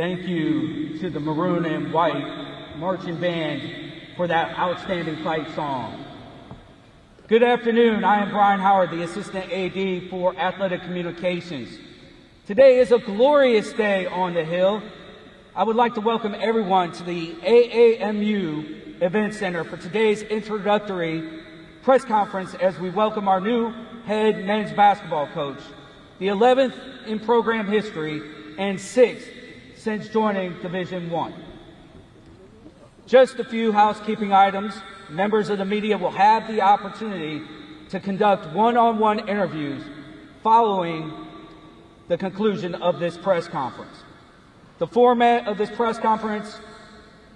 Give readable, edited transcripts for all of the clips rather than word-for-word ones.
Thank you to the Maroon and White Marching Band for that outstanding fight song. Good afternoon. I am Brian Howard, the Assistant AD for Athletic Communications. Today is a glorious day on the Hill. I would like to welcome everyone to the AAMU Event Center for today's introductory press conference as we welcome our new head men's basketball coach, the 11th in program history and 6th since joining Division I. Just a few housekeeping items. Members of the media will have the opportunity to conduct one-on-one interviews following the conclusion of this press conference. The format of this press conference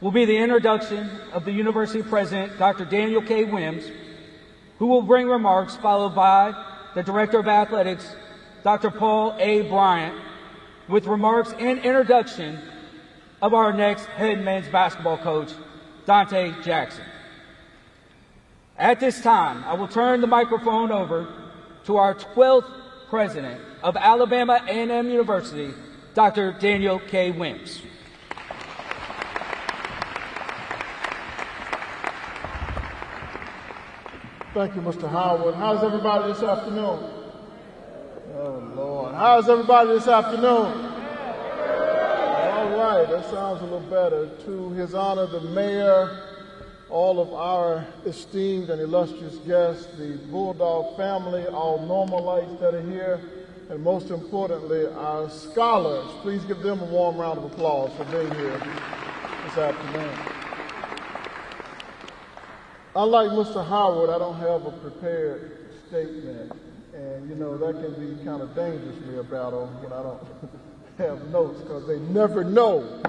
will be the introduction of the University President, Dr. Daniel K. Wims, who will bring remarks, followed by the Director of Athletics, Dr. Paul A. Bryant, with remarks and introduction of our next head men's basketball coach, Dante Jackson. At this time, I will turn the microphone over to our 12th President of Alabama A&M University, Dr. Daniel K. Wims. Thank you, Mr. Howard. How's everybody this afternoon? Oh, Lord. How's everybody this afternoon? All right, that sounds a little better. To His Honor, the Mayor, all of our esteemed and illustrious guests, the Bulldog family, all Normalites that are here, and most importantly, our scholars. Please give them a warm round of applause for being here this afternoon. Unlike Mr. Howard, I don't have a prepared statement, and you know, that can be kind of dangerous for me about when I don't have notes, because they never know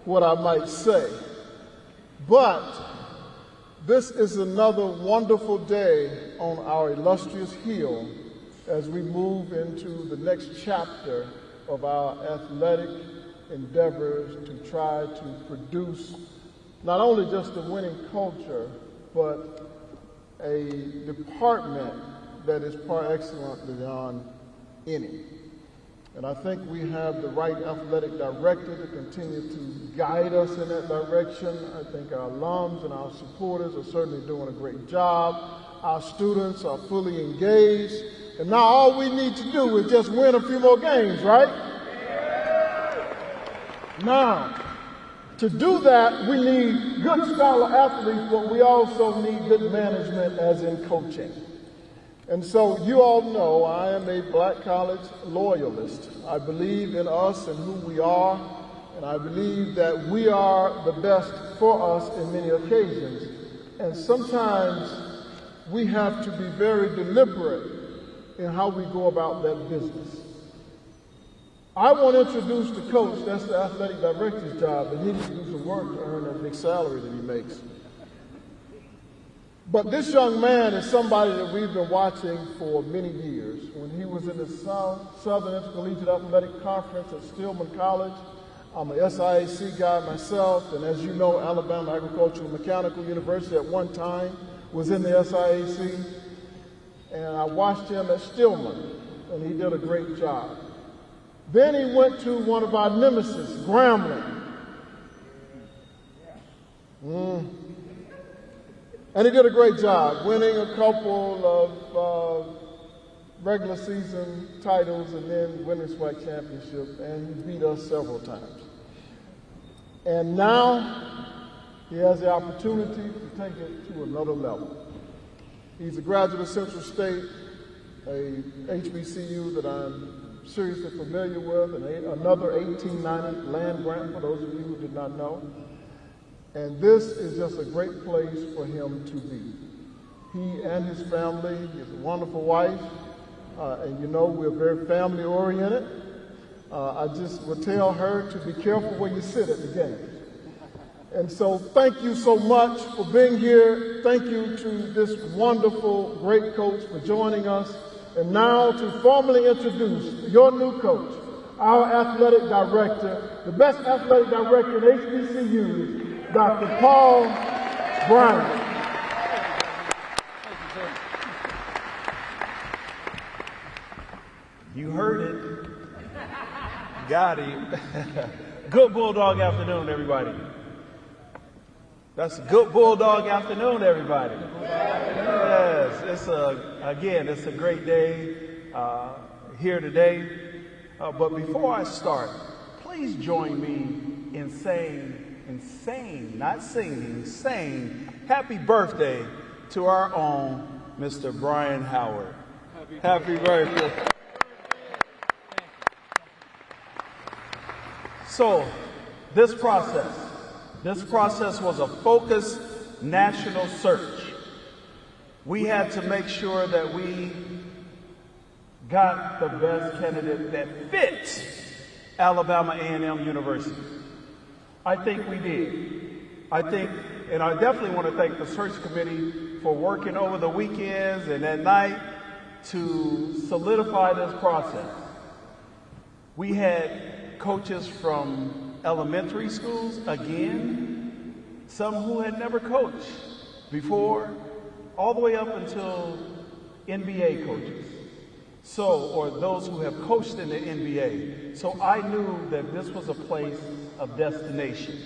what I might say. But this is another wonderful day on our illustrious hill as we move into the next chapter of our athletic endeavors to try to produce not only just a winning culture, but a department that is par excellence beyond any. And I think we have the right athletic director to continue to guide us in that direction. I think our alums and our supporters are certainly doing a great job. Our students are fully engaged. And now all we need to do is just win a few more games, right? Now, to do that, we need good scholar athletes, but we also need good management as in coaching. And so you all know I am a Black college loyalist. I believe in us and who we are, and I believe that we are the best for us in many occasions. And sometimes we have to be very deliberate in how we go about that business. I want to introduce the coach. That's the athletic director's job, and he needs to do some work to earn that big salary that he makes. But this young man is somebody that we've been watching for many years. When he was in the Southern Intercollegiate Athletic Conference at Stillman College, I'm an SIAC guy myself, and as you know, Alabama Agricultural Mechanical University at one time was in the SIAC, and I watched him at Stillman, and he did a great job. Then he went to one of our nemesis, Grambling. And he did a great job, winning a couple of regular season titles and then winning SWAC championship, and he beat us several times. And now he has the opportunity to take it to another level. He's a graduate of Central State, a HBCU that I'm seriously familiar with, and another 1890 land grant for those of you who did not know. And this is just a great place for him to be. He and his family, he has a wonderful wife, and you know we're very family oriented. I just would tell her to be careful where you sit at the games. And so thank you so much for being here. Thank you to this wonderful, great coach for joining us. And now to formally introduce your new coach, our athletic director, the best athletic director in HBCUs, Dr. Paul Bryant. You heard it. Got him. Good Bulldog afternoon, everybody. That's a good Bulldog afternoon, everybody. Yes, it's a great day here today. But before I start, please join me in saying, not singing, saying happy birthday to our own Mr. Brian Howard. Happy birthday. So, this process was a focused national search. We had to make sure that we got the best candidate that fits Alabama A&M University. I think we did. And I definitely want to thank the search committee for working over the weekends and at night to solidify this process. We had coaches from elementary schools, again, some who had never coached before, all the way up until NBA coaches. Or those who have coached in the NBA. So I knew that this was a place of destination.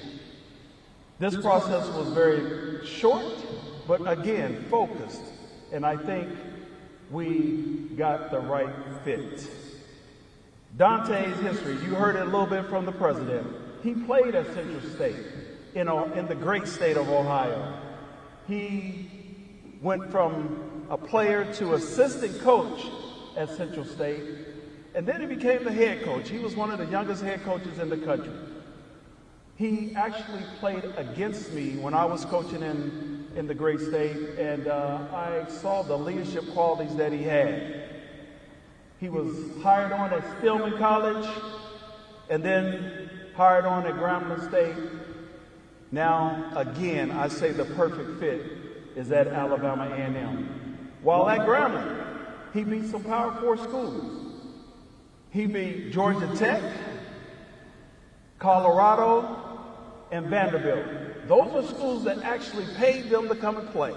This process was very short, but again, focused. And I think we got the right fit. Dante's history, you heard it a little bit from the president. He played at Central State in the great state of Ohio. He went from a player to assistant coach at Central State, and then he became the head coach. He was one of the youngest head coaches in the country. He actually played against me when I was coaching in the great state, and I saw the leadership qualities that he had. He was hired on at Stillman College, and then hired on at Grambling State. Now, again, I say the perfect fit is at Alabama A&M. While at Grambling, he beat some Power 4 schools. He beat Georgia Tech, Colorado, and Vanderbilt. Those are schools that actually paid them to come and play.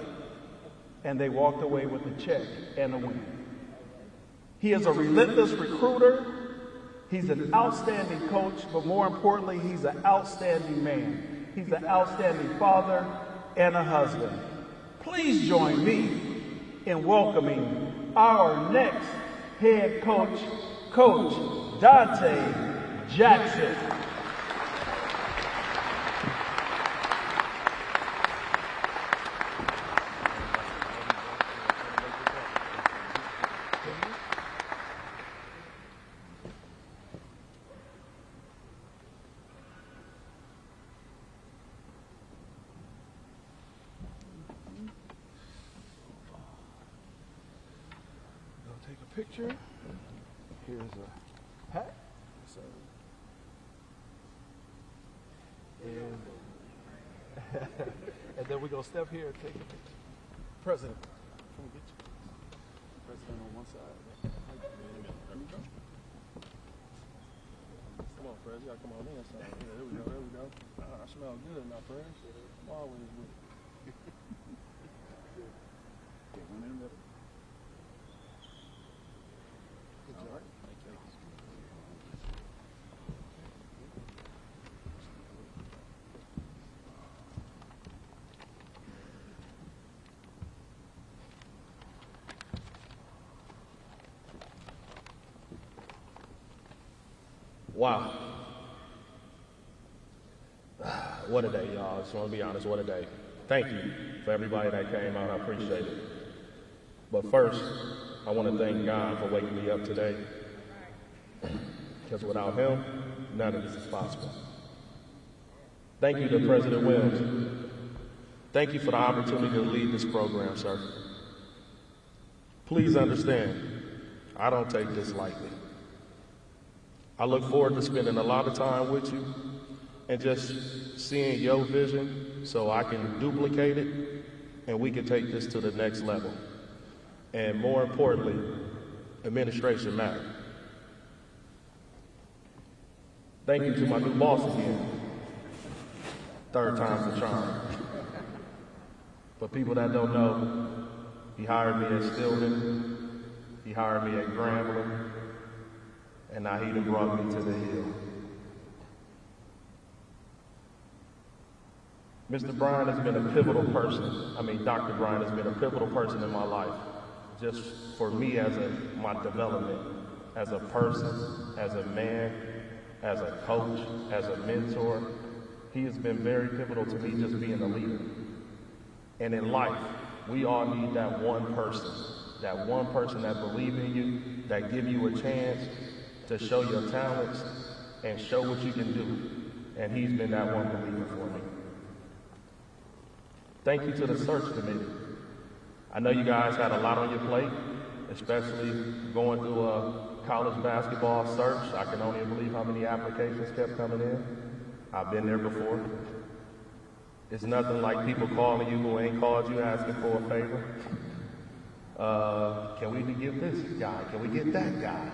And they walked away with a check and a win. He is a relentless recruiter. He's an outstanding coach, but more importantly, he's an outstanding man. He's an outstanding father and a husband. Please join me in welcoming our next head coach, Coach Dante Jackson. Picture. Here's a hat. And then we're going to step here and take a picture. President, can we get you? President on one side. There we go. Come on, Fred. You got to come on the inside. Yeah, there we go. There we go. I smell good now, Fred. I'm always with it. Get one in there. Wow. What a day, y'all. I just want to be honest, what a day. Thank you for everybody that came out. I appreciate it. But first, I want to thank God for waking me up today. Because without him, none of this is possible. Thank you to President Williams. Thank you for the opportunity to lead this program, sir. Please understand, I don't take this lightly. I look forward to spending a lot of time with you and just seeing your vision so I can duplicate it and we can take this to the next level. And more importantly, administration matters. Thank you to my new boss again. Third time's the charm. For people that don't know, he hired me at Stillman, he hired me at Grambling, and now he done brought me to the Hill. Mr. Bryan has been a pivotal person. Dr. Bryan has been a pivotal person in my life, just for me as my development, as a person, as a man, as a coach, as a mentor. He has been very pivotal to me just being a leader. And in life, we all need that one person that believes in you, that give you a chance to show your talents and show what you can do. And he's been that one believer for me. Thank you to the search committee. I know you guys had a lot on your plate, especially going through a college basketball search. I can only believe how many applications kept coming in. I've been there before. It's nothing like people calling you who ain't called you asking for a favor. Can we get this guy? Can we get that guy?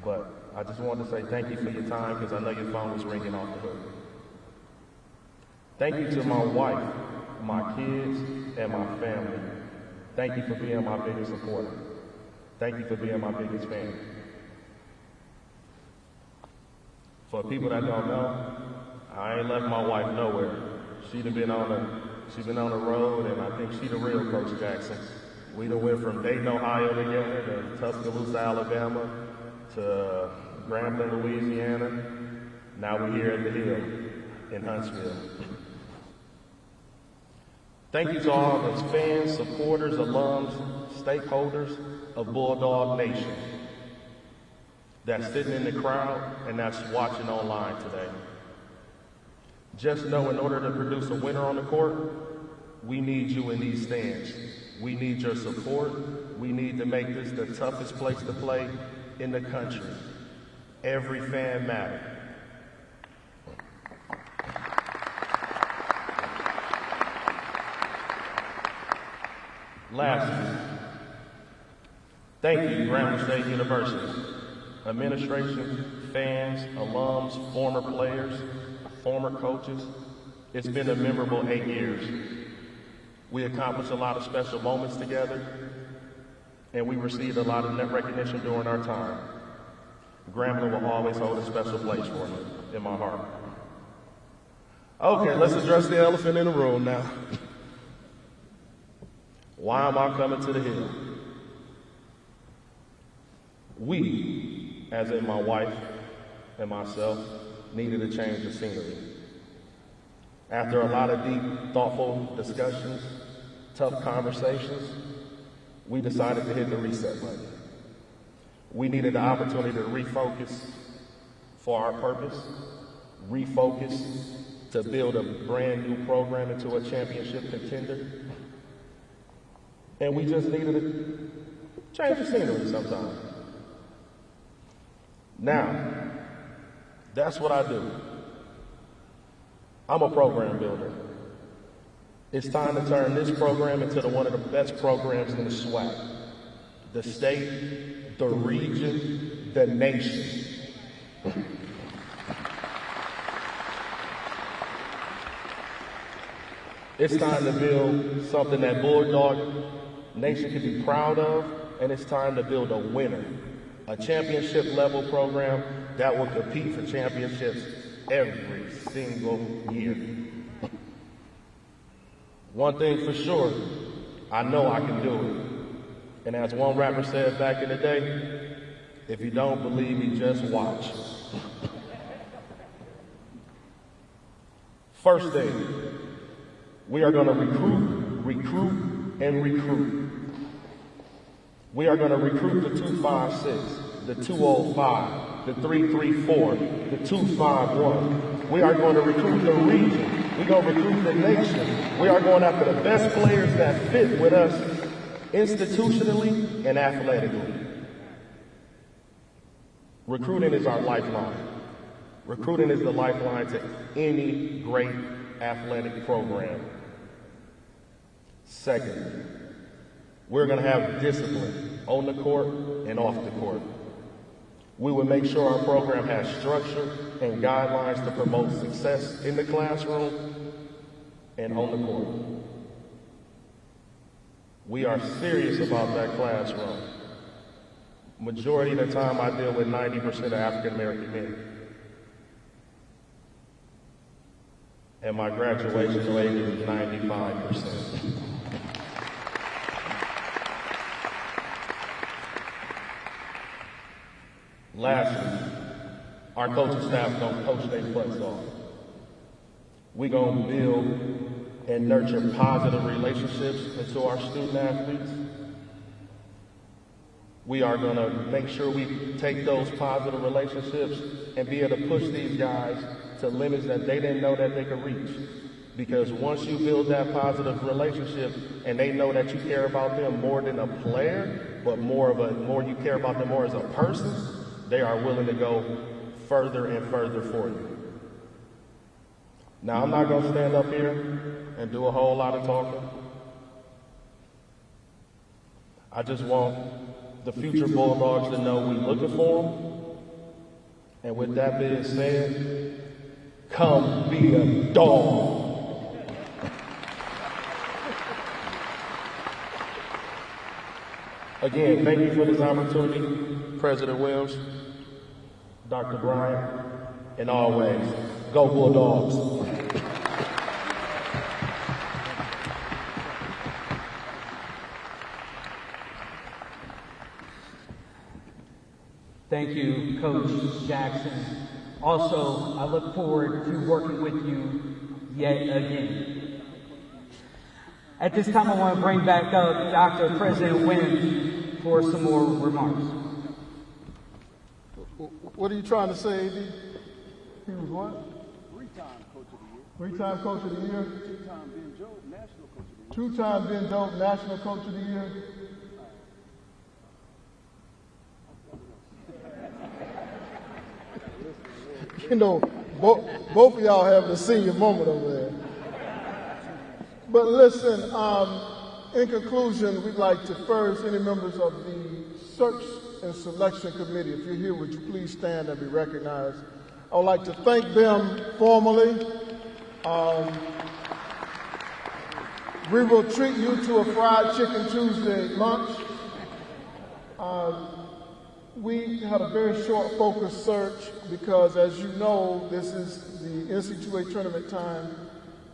But I just wanted to say thank you for your time, because I know your phone was ringing off the hook. Thank you to my wife, my kids, and my family. Thank you for being my biggest supporter. Thank you for being my biggest fan. For people that don't know, I ain't left my wife nowhere. She's been on the road, and I think she the real Coach Jackson. We done went from Dayton, Ohio together, to Tuscaloosa, Alabama, to Grambling, Louisiana. Now we're here at the Hill in Huntsville. Thank you to all those fans, supporters, alums, stakeholders of Bulldog Nation that's sitting in the crowd and that's watching online today. Just know, in order to produce a winner on the court, we need you in these stands. We need your support. We need to make this the toughest place to play in the country. Every fan matters. Lastly, thank you, Grambling State University, administration, fans, alums, former players, former coaches. It's been a memorable 8 years. We accomplished a lot of special moments together, and we received a lot of recognition during our time. Grambling will always hold a special place for me in my heart. Okay, let's address the elephant in the room now. Why am I coming to the Hill? We, as in my wife and myself, needed a change of scenery. After a lot of deep, thoughtful discussions, tough conversations, we decided to hit the reset button. We needed the opportunity to refocus for our purpose, refocus to build a brand new program into a championship contender. And we just needed a change of scenery sometimes. Now, that's what I do. I'm a program builder. It's time to turn this program into one of the best programs in the SWAC. The state, the region, the nation. It's time to build something that Bulldog Nation can be proud of, and it's time to build a winner, a championship level program that will compete for championships every single year. One thing for sure, I know I can do it. And as one rapper said back in the day, if you don't believe me, just watch. First thing, we are going to recruit, and recruit. We are going to recruit the 256, the 205, the 334, the 251. We are going to recruit the region. We're going to recruit the nation. We are going after the best players that fit with us institutionally and athletically. Recruiting is our lifeline. Recruiting is the lifeline to any great athletic program. Second, we're going to have discipline on the court and off the court. We will make sure our program has structure and guidelines to promote success in the classroom and on the court. We are serious about that classroom. Majority of the time I deal with 90% of African American men. and my graduation rate is 95%. Lastly, our coaching staff don't coach their butts off. We're going to build and nurture positive relationships into our student athletes. We are going to make sure we take those positive relationships and be able to push these guys to limits that they didn't know that they could reach. Because once you build that positive relationship and they know that you care about them more than a player, but more you care about them more as a person, they are willing to go further and further for you. Now, I'm not going to stand up here and do a whole lot of talking. I just want the future Bulldogs to know we're looking for them. And with that being said, come be a dog. Again, thank you for this opportunity, President Williams, Dr. Bryant, and always, go Bulldogs. Thank you, Coach Jackson. Also, I look forward to working with you yet again. At this time, I want to bring back up Dr. President Wynn for some more remarks. What are you trying to say, AD? He was what? Three-time Coach of the Year. Three-time Coach of the Year? Two-time Ben Jobe National Coach of the Year. Two-time Ben Jobe National Coach of the Year? You know, both of y'all have the senior moment over there. But listen, in conclusion, we'd like to first, any members of the Search and Selection Committee, if you're here, would you please stand and be recognized? I would like to thank them formally. We will treat you to a fried chicken Tuesday lunch. We had a very short focus search because, as you know, this is the NC2A tournament time,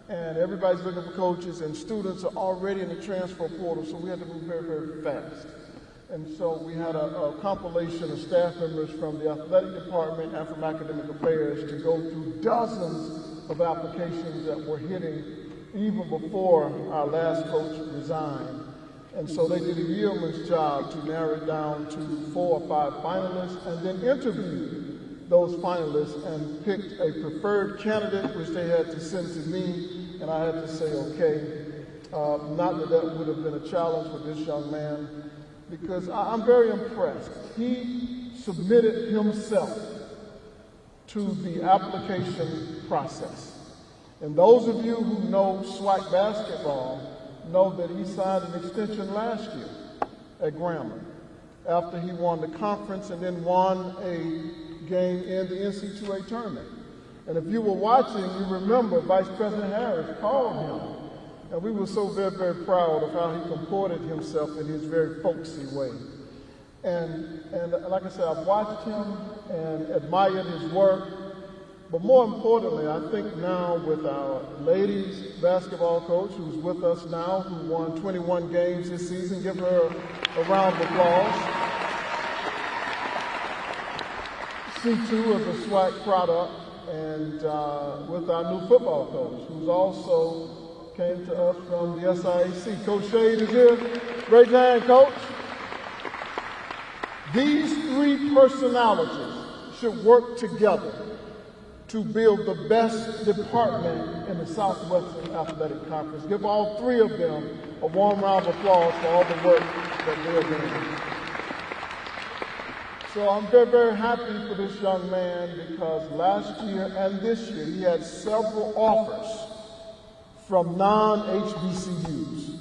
and everybody's looking for coaches, and students are already in the transfer portal, so we had to move very, very fast. And so we had a compilation of staff members from the athletic department and from academic affairs to go through dozens of applications that were hitting even before our last coach resigned. And so they did a yeoman's job to narrow it down to 4 or 5 finalists and then interviewed those finalists and picked a preferred candidate, which they had to send to me, and I had to say, okay. Not that that would have been a challenge for this young man, because I'm very impressed. He submitted himself to the application process. And those of you who know SWAC basketball know that he signed an extension last year at Grambling after he won the conference and then won a game in the NC2A tournament. And if you were watching, you remember Vice President Harris called him. And we were so very, very proud of how he comported himself in his very folksy way. And like I said, I've watched him and admired his work. But more importantly, I think now with our ladies basketball coach who's with us now, who won 21 games this season, give her a round of applause. C2 is a SWAC product, and with our new football coach, who's also came to us from the SIAC. Coach Shade is here. Great hand, Coach. These three personalities should work together to build the best department in the Southwestern Athletic Conference. Give all three of them a warm round of applause for all the work that they're doing. So I'm very, very happy for this young man because last year and this year he had several offers from non-HBCUs.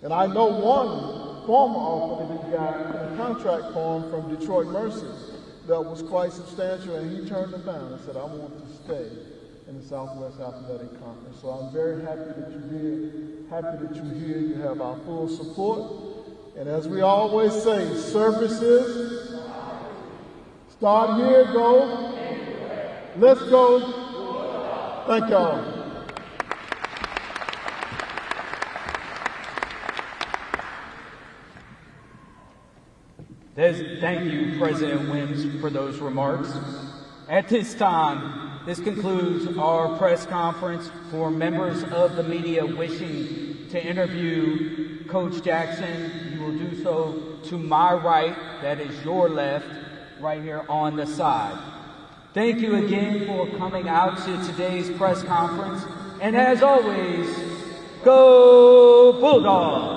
And I know one former offer that he got in a contract form from Detroit Mercy that was quite substantial, and he turned it down and said, I want to stay in the Southwest Athletic Conference. So I'm very happy that you're here, happy that you're here. You have our full support. And as we always say, services, start here, go. Let's go. Thank y'all. Thank you, President Wims, for those remarks. At this time, this concludes our press conference. For members of the media wishing to interview Coach Jackson, you will do so to my right, that is your left, right here on the side. Thank you again for coming out to today's press conference. And as always, go Bulldogs!